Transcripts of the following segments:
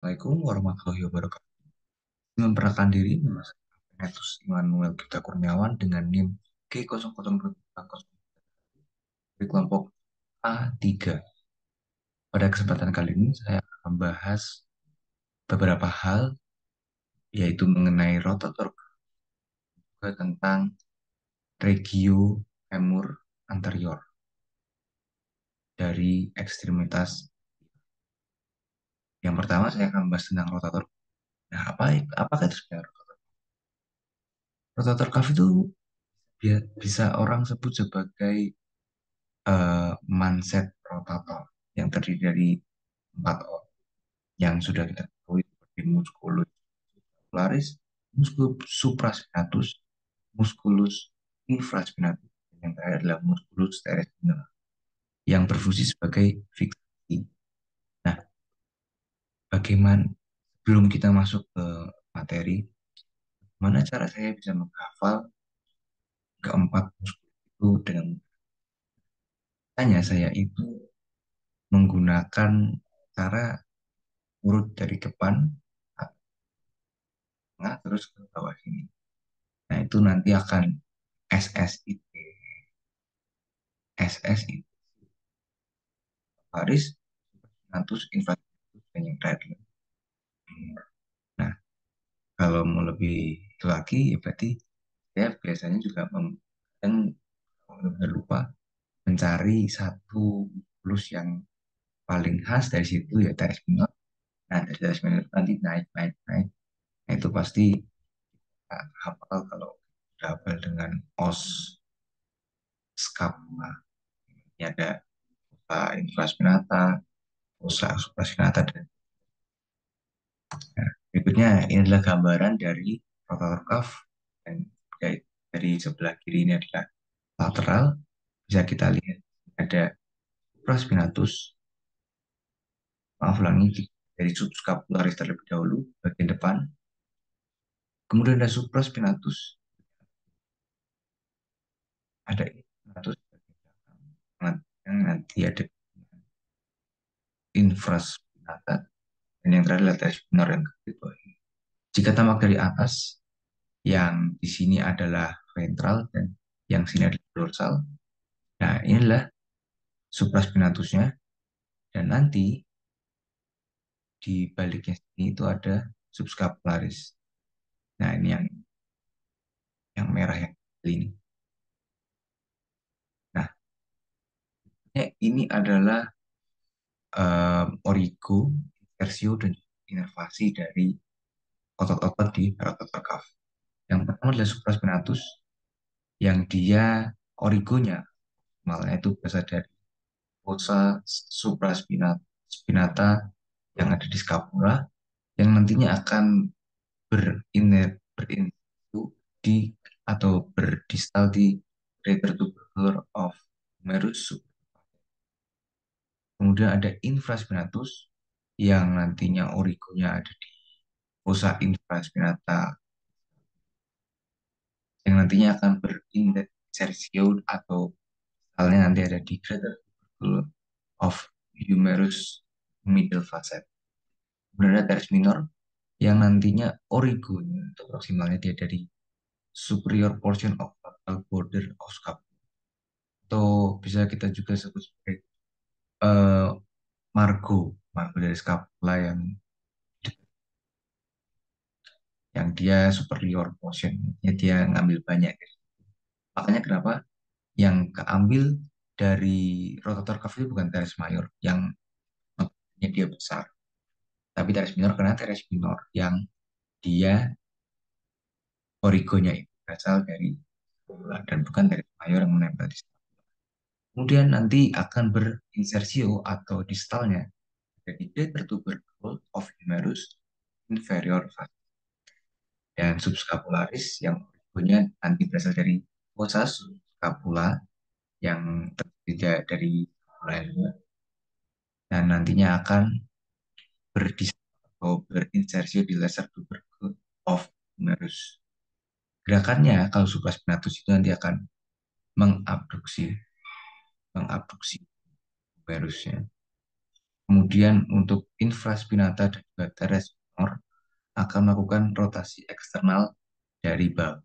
Assalamualaikum warahmatullahi wabarakatuh. Memperkenalkan diri, Mas Ignatius Immanuel Gita Kurniawan dengan NIM G00 dari kelompok A3. Pada kesempatan kali ini saya akan membahas beberapa hal, yaitu mengenai rotator cuff tentang regio femur anterior dari ekstremitas. Yang pertama saya akan membahas tentang rotator. Nah, apakah itu sebenarnya rotator? Rotator cuff itu bisa orang sebut sebagai manset rotator yang terdiri dari empat orang yang sudah kita ketahui seperti musculus subclavicularis, musculus supraspinatus, musculus infraspinatus, dan yang terakhir adalah musculus teres minor yang berfungsi sebagai fiksasi. Nah, bagaimana sebelum kita masuk ke materi, mana cara saya bisa menghafal keempat musculus itu dengan tanya saya itu menggunakan cara urut dari depan ke tengah terus ke bawah sini. Nah, itu nanti akan SSIT. SSIT Paris, Natus, Infrastruktur, dan yang terakhir. Nah, kalau mau lebih lagi, ya berarti saya biasanya juga dan kalau lupa mencari satu plus yang paling khas dari situ ya teres minor. Nah, dari teres minor nanti naik, naik, naik. Nah, itu pasti hafal kalau udah hafal dengan os scapula. Ini ada infraspinata, fossa supraspinata, dan nah, berikutnya ini adalah gambaran dari rotator cuff dan dari sebelah kiri ini adalah lateral. Bisa kita lihat ada supraspinatus, maaf ulangi dari subscapularis terlebih dahulu bagian depan, kemudian ada supraspinatus, ada infraspinatus bagian belakang, yang nanti ada infraspinata, dan yang terakhir adalah teres minor yang kedua. Jika tamak dari atas, yang di sini adalah ventral dan yang sini adalah dorsal. Nah, inilah supraspinatusnya, dan nanti di baliknya sini itu ada subscapularis. Nah, ini yang merah yang ini. Nah, ini adalah origo, inversio, dan inervasi dari otot-otot di rotator cuff. Yang pertama adalah supraspinatus, yang dia origonya malnya itu berasal dari fossa supraspinata yang ada di scapula, yang nantinya akan berinterview di atau berdistal di greater tubercle of humerus. Kemudian ada infraspinatus yang nantinya origonya ada di fossa infraspinata yang nantinya akan berinsertio atau misalnya nanti ada di greater tubercle of humerus middle facet. Kemudian ada teres minor yang nantinya origonya atau proksimalnya dia dari superior portion of lateral border of scapula, atau bisa kita juga sebut sebagai eh, margo margo dari scapula yang dia superior portion, ya dia ngambil banyak. Makanya kenapa yang keambil dari rotator cuff itu bukan teres mayor yang notabene dia besar, tapi teres minor karena teres minor yang dia origonya itu berasal dari scapula dan bukan teres mayor yang menempel di scapula. Kemudian nanti akan berinsersio atau distalnya jadi greater tubercle of humerus inferior dan subscapularis yang origonya nanti berasal dari fossa subscapula yang terdiri dari scapula dan nantinya akan atau berinsersio di lesser tubercle of humerus. Gerakannya kalau supraspinatus itu nanti akan mengabduksi mengabduksi humerusnya. Kemudian untuk infraspinata dan juga teres minor akan melakukan rotasi eksternal dari bahu,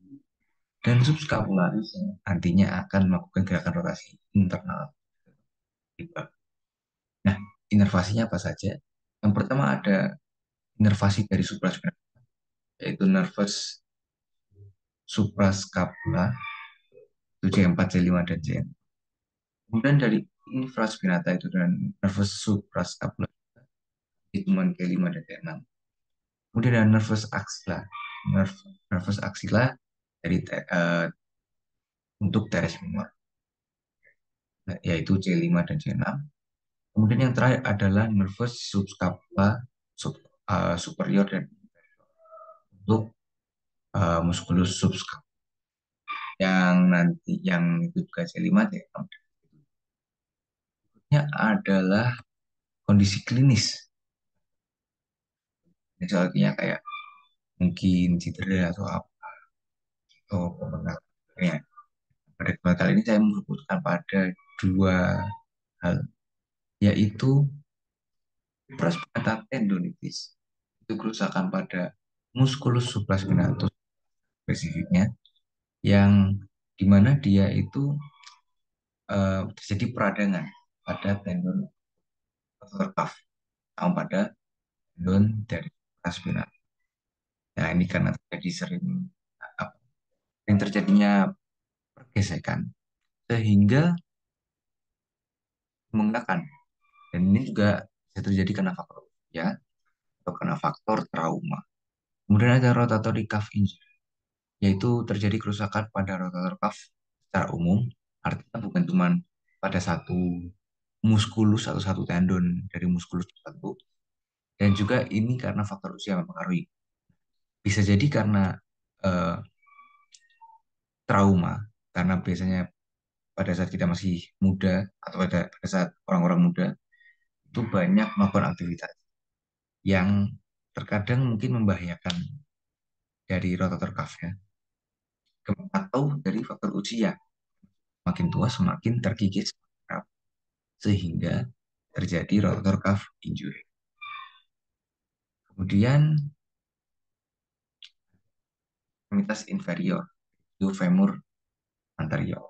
dan subscapularis nantinya akan melakukan gerakan rotasi internal di bahu. Nah, inervasinya apa saja? Yang pertama ada inervasi dari supraspinatus, yaitu nervus suprascapula, itu C4, C5, dan C6. Kemudian dari infraspinata itu dan nervus suprascapula, itu K5 dan T6. Kemudian ada nervus axilla. Nervus axilla dari untuk teres minor, yaitu C5 dan C6. Kemudian yang terakhir adalah nervus subscapula superior dan untuk musculus subscapula, yang nanti yang itu juga C5 C6. Berikutnya adalah kondisi klinis. Misalnya kayak mungkin cedera atau apa, atau pembengkakan. Pada kesempatan kali ini saya menyebutkan pada dua hal, yaitu supraspinata tendonitis, itu kerusakan pada musculus supraspinatus spesifiknya, yang dimana dia itu terjadi peradangan pada tendon atau cuff atau pada tendon dari supraspinatus. Nah, ini karena terjadi sering terjadinya pergesekan sehingga menggunakan, dan ini juga bisa terjadi karena faktor ya atau karena faktor trauma. Kemudian ada rotatory cuff injury, yaitu terjadi kerusakan pada rotator cuff secara umum, artinya bukan cuma pada satu muskulus atau satu tendon dari muskulus tertentu, dan juga ini karena faktor usia mempengaruhi. Bisa jadi karena eh, trauma, karena biasanya pada saat kita masih muda atau pada saat orang-orang muda itu banyak melakukan aktivitas yang terkadang mungkin membahayakan dari rotator cuff-nya, atau dari faktor usia. Makin tua semakin terkikis sehingga terjadi rotator cuff injury. Kemudian extremitas inferior itu femur anterior.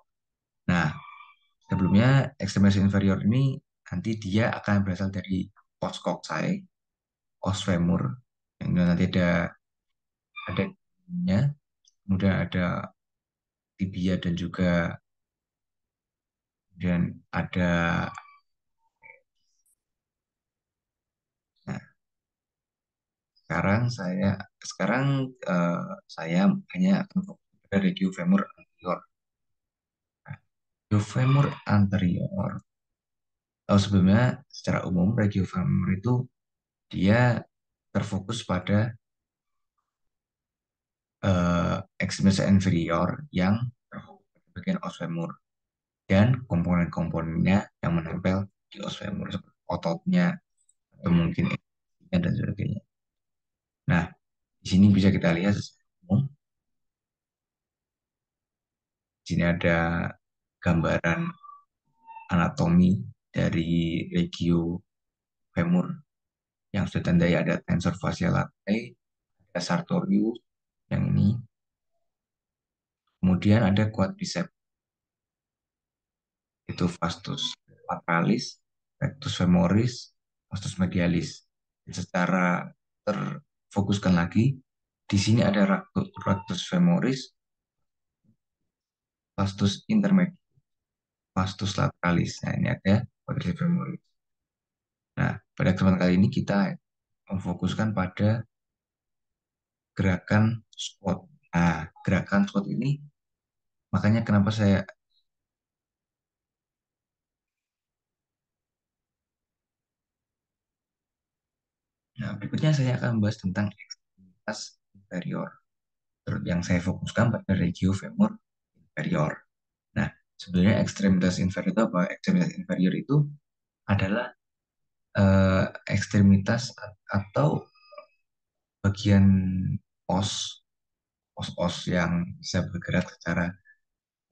Nah, sebelumnya ekstremitas inferior ini nanti dia akan berasal dari os coxae, os femur, yang nanti ada ininya, kemudian ada tibia dan juga kemudian ada. Nah, sekarang saya hanya akan fokus pada radio femur anterior. Nah, radio femur anterior, sebelumnya secara umum radio femur itu dia terfokus pada ekstremitas inferior yang terfokus pada bagian os femur dan komponen-komponennya yang menempel di os femur seperti ototnya atau mungkin dan sebagainya. Nah, di sini bisa kita lihat secara umum. Di sini ada gambaran anatomi dari regio femur yang sudah tandai, ada tensor fascia latae, ada sartorius yang ini, kemudian ada quadriceps, itu vastus lateralis, rectus femoris, vastus medialis. Secara terfokuskan lagi, di sini ada rectus femoris, vastus intermedius, vastus lateralis. Nah, ini ada quadriceps femoris. Nah, pada kesempatan kali ini kita memfokuskan pada gerakan squat. Nah, gerakan squat ini makanya kenapa saya. Nah, berikutnya saya akan membahas tentang ekstremitas inferior. Yang saya fokuskan pada regio femur inferior. Nah, sebenarnya ekstremitas inferior itu apa? Ekstremitas inferior itu adalah ekstremitas atau bagian os, os-os yang bisa bergerak secara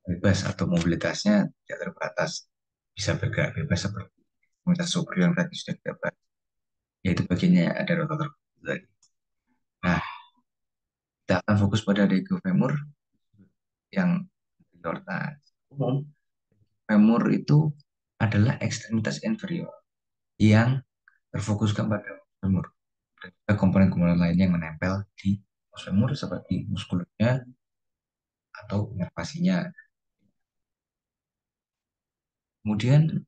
bebas atau mobilitasnya tidak terbatas, bisa bergerak bebas seperti ekstremitas superior yang tadi sudah kita bahas. yaitu bagiannya ada rotator cuff tadi. Nah, kita akan fokus pada dego femur yang inferior. Nah, umum femur itu adalah ekstremitas inferior yang terfokuskan pada femur. Dan juga komponen-komponen lainnya yang menempel di femur seperti muskulnya atau inervasinya. Kemudian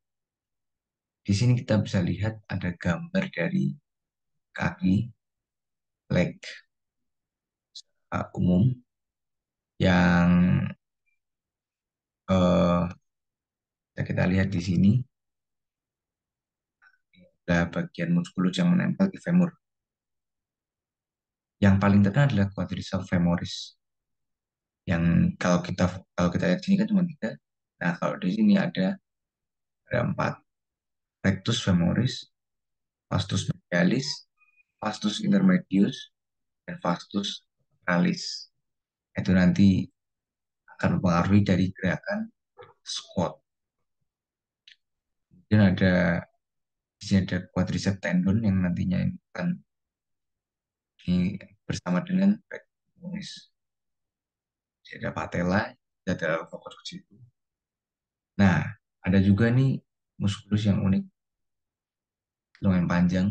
di sini kita bisa lihat ada gambar dari kaki leg umum yang eh, bisa kita lihat di sini ada bagian muskulus yang menempel di femur. Yang paling terkenal adalah quadriceps femoris yang kalau kita lihat di sini kan cuma tiga. Nah, kalau di sini ada empat: rectus femoris, vastus medialis, vastus intermedius, dan vastus lateralis. Itu nanti akan mempengaruhi dari gerakan squat. Kemudian di sini ada quadriceps tendon yang nantinya akan ini bersama dengan femoris. Jadi ada patella, ada fokus ke situ. Nah, ada juga nih muskulus yang unik, lumayan panjang,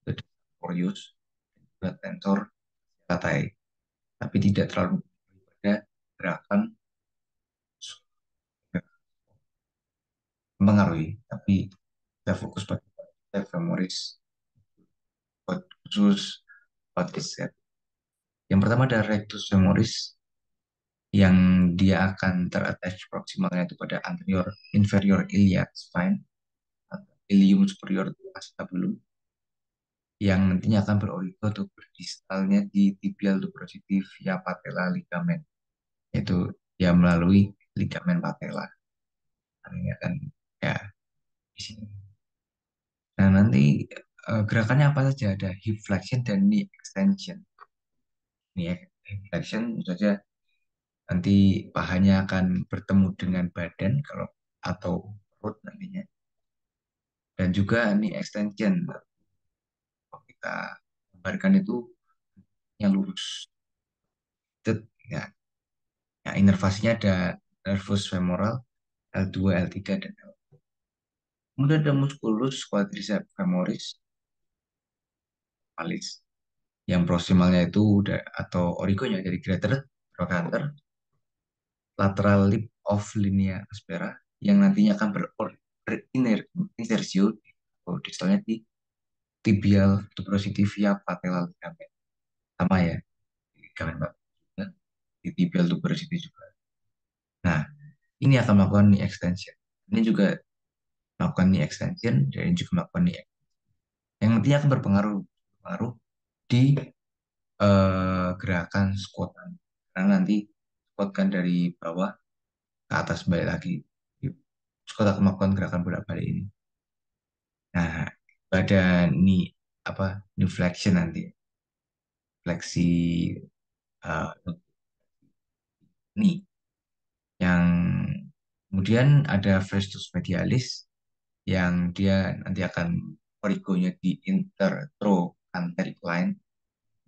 itu Corius, juga tensor latai, tapi tidak terlalu pada gerakan mempengaruhi, tapi kita fokus pada femoris khusus quadriceps. Yang pertama ada rectus femoris yang dia akan terattach proximalnya itu pada anterior inferior iliac spine atau ilium superior acetabulum yang nantinya akan berorigo atau berdistalnya di tibial tuberosity via patella ligamen, yaitu dia melalui ligamen patella. Ini akan ya di sini. Nah, nanti gerakannya apa saja? Ada hip flexion dan knee extension. Nih ya, hip flexion tentu saja nanti pahanya akan bertemu dengan badan kalau atau perut nantinya. Dan juga knee extension. Kalau kita gambarkan itu yang lurus. Ya, ya, inervasinya ada nervus femoral, L2, L3, dan L. Kemudian ada musculus quadriceps femoris malis. Yang proximalnya itu udah atau origonya dari greater trochanter, lateral lip of linea aspera yang nantinya akan berinsersio atau distalnya di tibial tuberosity via patella ligament. Sama ya, di ligamen bagus juga, di tibial tuberosity juga. Nah, ini akan melakukan knee extension. Ini juga melakukan knee extension dan juga melakukan knee yang nantinya akan berpengaruh di gerakan squat. Karena nanti squat kan dari bawah ke atas balik lagi. Squat akan melakukan gerakan bolak-balik ini. Nah, pada knee apa knee flexion nanti fleksi knee yang kemudian ada vastus medialis yang dia nanti akan origonya di intertrochanteric line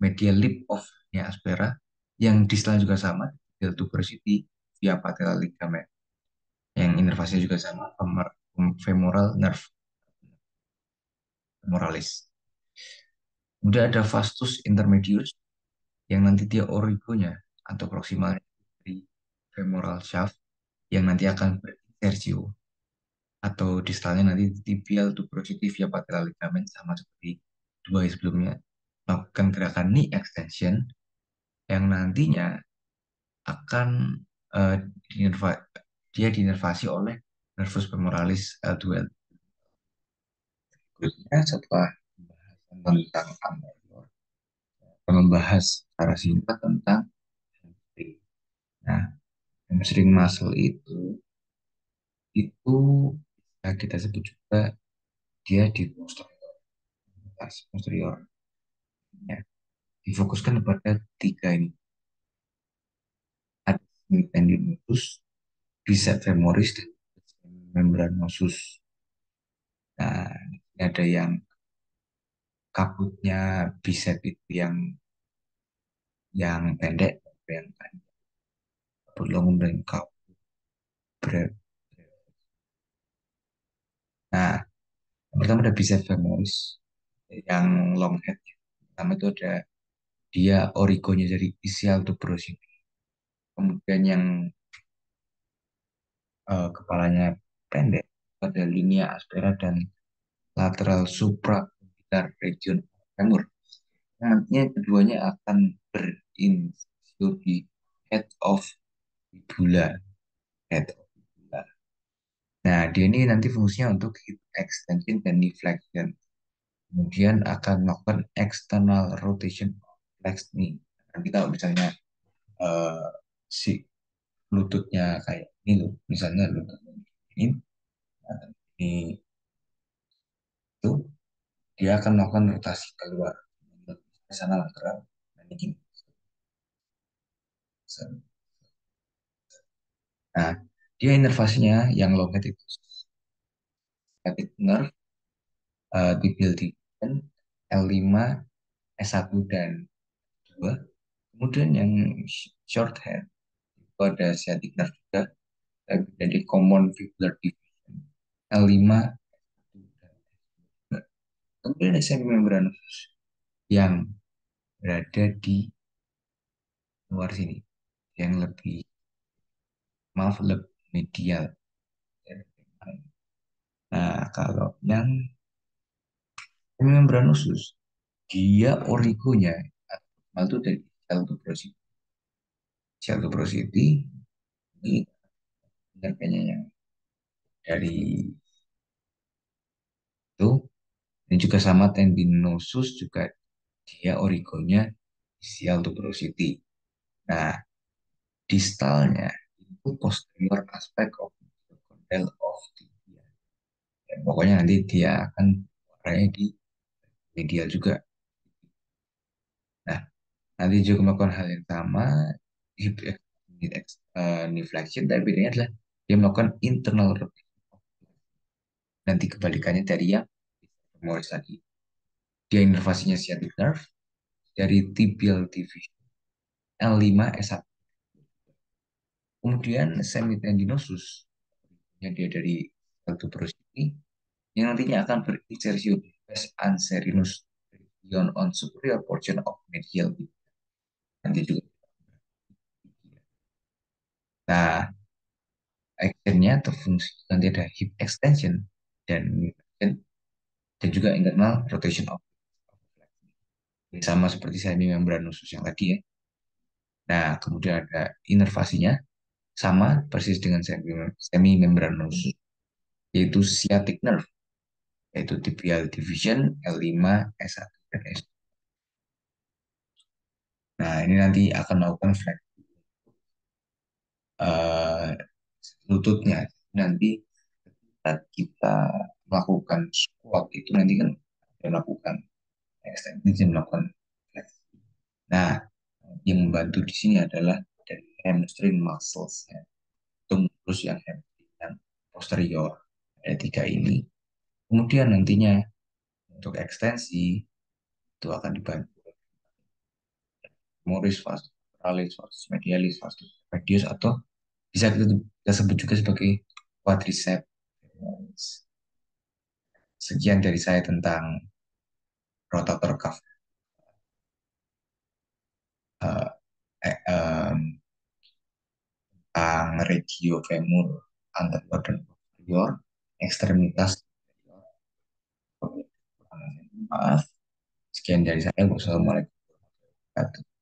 medial lip of linea aspera yang distal juga sama medial tuberosity via patella ligament yang inervasinya juga sama femoral nerve femoralis. Kemudian ada vastus intermedius yang nanti dia origonya atau proximalnya dari femoral shaft yang nanti akan berinsertio atau distalnya nanti tibial tuberosity via patella ligament sama seperti dua sebelumnya melakukan gerakan knee extension yang nantinya akan eh, dia dinervasi oleh nervus femoralis L2. Berikutnya setelah pembahasan tentang anterior, kita membahas secara singkat tentang hamstring. Nah, hamstring muscle itu bisa kita sebut juga dia di posterior, posterior ya. Difokuskan pada tiga ini. Ada tendinosus, bicep femoris, dan membranosus. Nah, ini ada yang kabutnya bicep itu yang pendek, yang kabut long dan kabut breadth. Nah, yang pertama ada bicep femoris yang long head. Pertama itu ada dia origonya dari ischial tuberosity. Kemudian yang kepalanya pendek pada linea aspera dan lateral supraorbital region femur. Nantinya keduanya akan berinsius di head of fibula. Head of fibula. Nah, dia ini nanti fungsinya untuk hip extension dan knee flexion. Kemudian akan melakukan external rotation of flex knee. Nanti kalau misalnya eh, si lututnya kayak ini loh, misalnya lutut ini, nah, ini itu dia akan melakukan rotasi keluar ke sana lateral. Nah, ini gini. Nah, dia inervasinya yang long head itu sciatic nerve, tibial division, L5, S1 dan 2. Kemudian yang short head itu ada sciatic nerve juga, jadi common fibular division, L5, S1 dan S2. Kemudian ada semimembranous yang berada di luar sini, yang lebih, maaf, lebih medial. Nah, kalau yang semimembranosus, dia origonya itu dari sel tuberosity. Sel tuberosity ini benar kayaknya yang dari itu. Dan juga sama tendinosus juga dia origonya sial tuberosity. Nah, distalnya itu posterior aspek of the condyle of tibia. Dan pokoknya nanti dia akan warnanya di medial juga. Nah, nanti juga melakukan hal yang sama, hip knee flexion, tapi bedanya adalah dia melakukan internal rotation. Nanti kebalikannya dari yang femoris tadi. Dia inervasinya sciatic nerve dari tibial division L5 S1. Kemudian semitendinosus yang dia dari tuberous ini yang nantinya akan berinsertion as anserinus region on superior portion of medial. Nanti juga. Nah, actionnya atau fungsi nanti ada hip extension dan dan juga internal rotation of sama seperti semi membranosus yang tadi ya. Nah, kemudian ada inervasinya sama persis dengan semi membranosus yaitu sciatic nerve yaitu tibial division L5 S1 dan S2. Nah, ini nanti akan melakukan flex eh, lututnya. Nanti saat kita melakukan squat itu nanti kan ada melakukan extension, melakukan flex. Nah, yang membantu di sini adalah dari hamstring muscles ya. Itu terus yang hamstring yang posterior ada tiga ini. Kemudian nantinya untuk ekstensi itu akan dibantu femoris, vastus lateralis, vastus medialis, vastus radius atau bisa kita sebut juga sebagai quadriceps. Sekian dari saya tentang rotator cuff, eh, tentang regio femur anterior dan posterior, ekstremitas. Maaf, sekian dari saya. Wassalamualaikum warahmatullahi wabarakatuh.